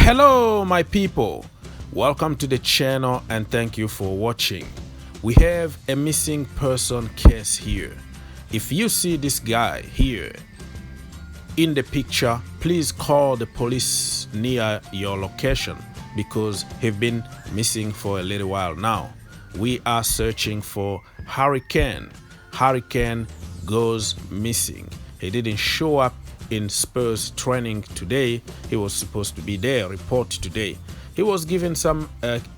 Hello my people, welcome to the channel and thank you for watching. We have a missing person case here. If you see this guy here in the picture, please call the police near your location because he's been missing for a little while now. We are searching for Kane. Kane goes missing. He didn't show up in Spurs training today. He was supposed to be there, report today. He was given some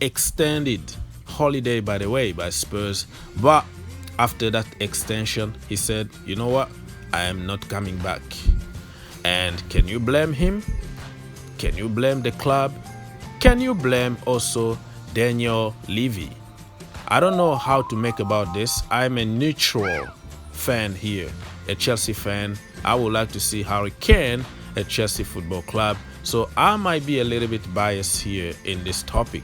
extended holiday, by the way, by Spurs, but after that extension he said, you know what, I am not coming back. And can you blame him? Can you blame the club? Can you blame also Daniel Levy? I don't know how to make about this. I'm a neutral fan here, a Chelsea fan. I would like to see Kane at Chelsea Football Club, so I might be a little bit biased here in this topic.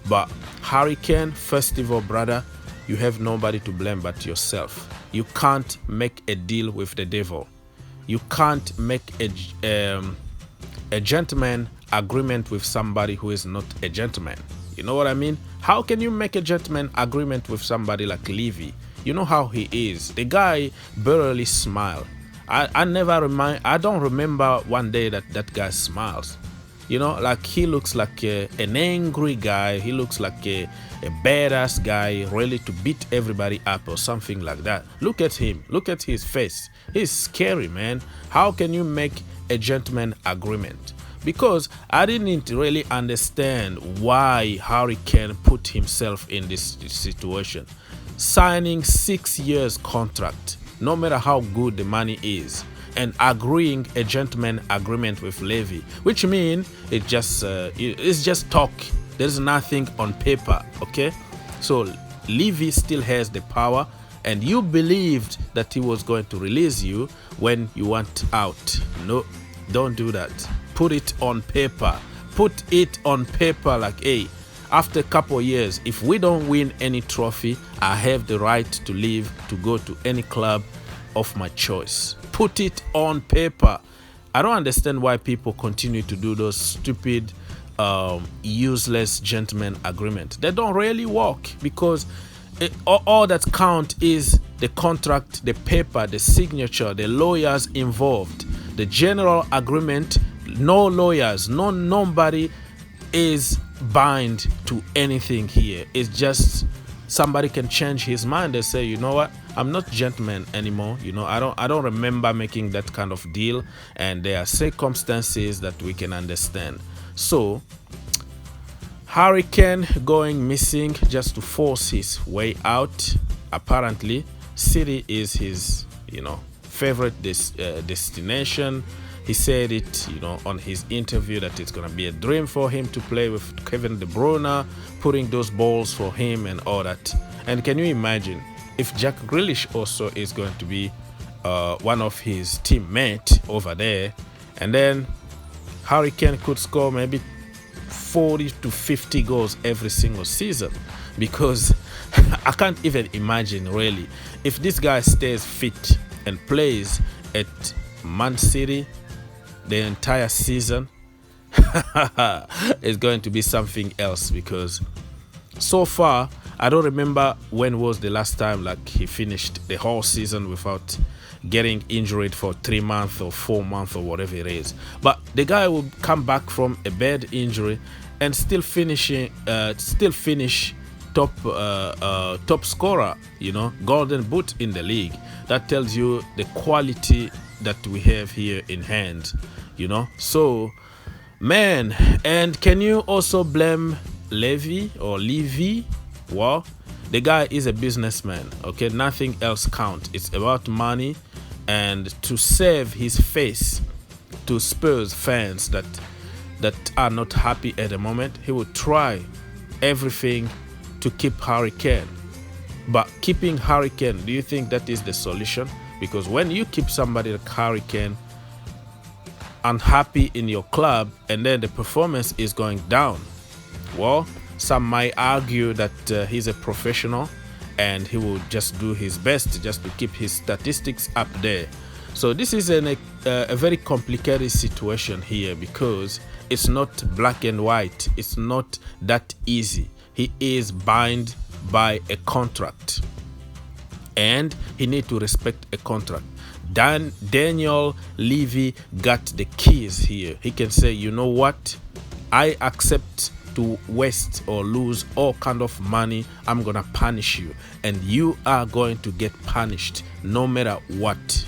But Kane, first of all, brother, you have nobody to blame but yourself. You can't make a deal with the devil. You can't make a gentleman agreement with somebody who is not a gentleman. You know what I mean? How can you make a gentleman agreement with somebody like Levy? You know how he is. The guy barely smiles. I don't remember one day that guy smiles. You know, like he looks like an angry guy. He looks like a badass guy, ready to beat everybody up or something like that. Look at him. Look at his face. He's scary, man. How can you make a gentleman agreement? Because I didn't really understand why Kane put himself in this situation. Signing 6 years contract, no matter how good the money is, and agreeing a gentleman agreement with Levy, which means it's just talk. There's nothing on paper, okay? So Levy still has the power, and you believed that he was going to release you when you want out. No, don't do that. Put it on paper. Put it on paper like, hey, after a couple of years, if we don't win any trophy, I have the right to leave to go to any club of my choice. Put it on paper. I don't understand why people continue to do those stupid, useless gentleman agreement. They don't really work because all that count is the contract, the paper, the signature, the lawyers involved, the general agreement. No lawyers, nobody is bind to anything here. It's just somebody can change his mind and say, you know what, I'm not gentleman anymore. You know, I don't remember making that kind of deal, and there are circumstances that we can understand. So Kane going missing just to force his way out. Apparently City is his, favorite destination. He said it, on his interview that it's going to be a dream for him to play with Kevin De Bruyne, putting those balls for him and all that. And can you imagine if Jack Grealish also is going to be one of his teammates over there, and then Kane could score maybe 40 to 50 goals every single season, because I can't even imagine really if this guy stays fit and plays at Man City the entire season. It's going to be something else, because so far I don't remember when was the last time like he finished the whole season without getting injured for 3 months or 4 months or whatever it is. But the guy will come back from a bad injury and still finish top scorer, golden boot in the league. That tells you the quality that we have here in hand, so man. And can you also blame Levy or Levy? Well, the guy is a businessman, okay? Nothing else counts. It's about money, and to save his face to Spurs fans that are not happy at the moment, he will try everything to keep Kane. But keeping Kane, do you think that is the solution? Because when you keep somebody like Kane unhappy in your club and then the performance is going down, well, some might argue that he's a professional and he will just do his best just to keep his statistics up there. So this is a very complicated situation here, because it's not black and white. It's not that easy. He is bound by a contract, and he need to respect a contract. Daniel Levy got the keys here. He can say, you know what, I accept to waste or lose all kind of money. I'm gonna punish you, and you are going to get punished no matter what.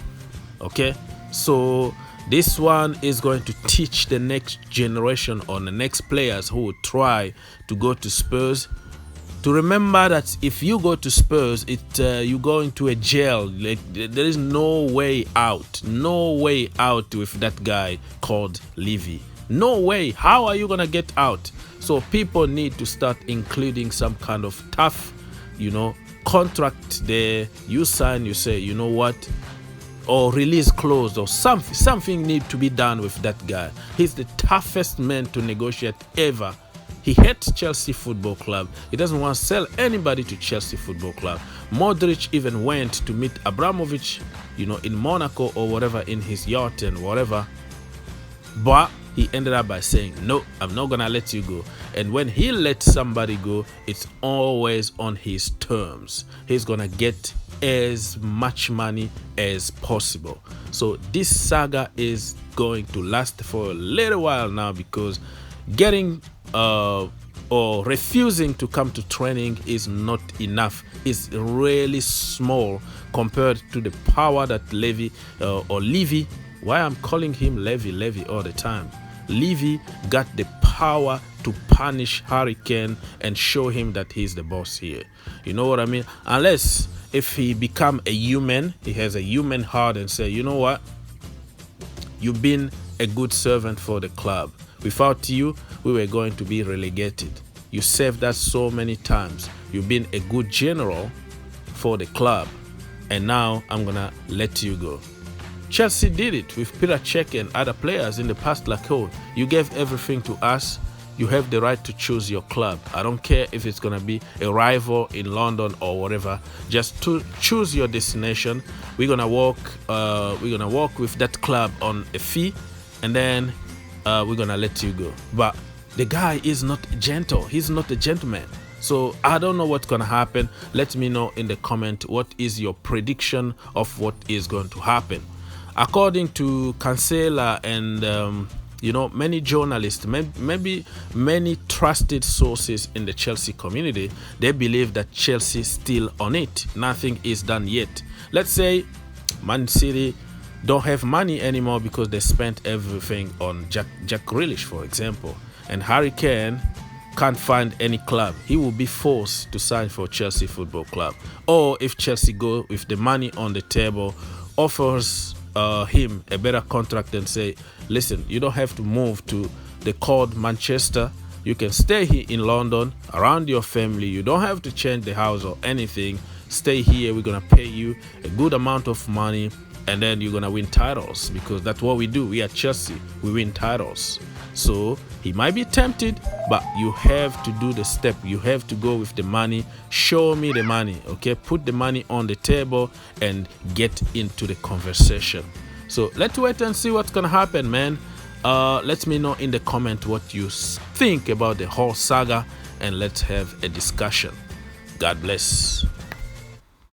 Okay, so this one is going to teach the next generation or the next players who will try to go to Spurs to remember that if you go to Spurs, you go into a jail. Like, there is no way out. No way out with that guy called Levy. No way. How are you gonna get out? So people need to start including some kind of tough, contract there. You sign, you say, you know what, or release clause or something need to be done with that guy. He's the toughest man to negotiate ever. He hates Chelsea Football Club. He doesn't want to sell anybody to Chelsea Football Club. Modric even went to meet Abramovic, in Monaco or whatever, in his yacht and whatever. But he ended up by saying, no, I'm not going to let you go. And when he lets somebody go, it's always on his terms. He's going to get as much money as possible. So this saga is going to last for a little while now, because getting or refusing to come to training is not enough. It's really small compared to the power that Levy, why I'm calling him Levy all the time. Levy got the power to punish Harry Kane and show him that he's the boss here. You know what I mean? Unless if he become a human, he has a human heart and say, you know what, you've been a good servant for the club. Without you, we were going to be relegated. You saved us so many times. You've been a good general for the club, and now I'm gonna let you go. Chelsea did it with Peter Cech and other players in the past. Like, oh, you gave everything to us. You have the right to choose your club. I don't care if it's gonna be a rival in London or whatever. Just to choose your destination. We're gonna walk with that club on a fee, and then we're gonna let you go. But the guy is not gentle. He's not a gentleman. So I don't know what's gonna happen. Let me know in the comment what is your prediction of what is going to happen. According to Cancela and many journalists, maybe many trusted sources in the Chelsea community, they believe that Chelsea is still on it. Nothing is done yet. Let's say Man City don't have money anymore because they spent everything on Jack Grealish, for example, and Harry Kane can't find any club. He will be forced to sign for Chelsea Football Club. Or if Chelsea go with the money on the table, offers him a better contract and say, listen, you don't have to move to the cold Manchester. You can stay here in London around your family. You don't have to change the house or anything. Stay here. We're gonna pay you a good amount of money, and then you're gonna win titles, because that's what we do. We at Chelsea, we win titles. So he might be tempted, but you have to do the step. You have to go with the money. Show me the money, okay? Put the money on the table and get into the conversation. So let's wait and see what's gonna happen, man. Let me know in the comment what you think about the whole saga, and let's have a discussion. God bless.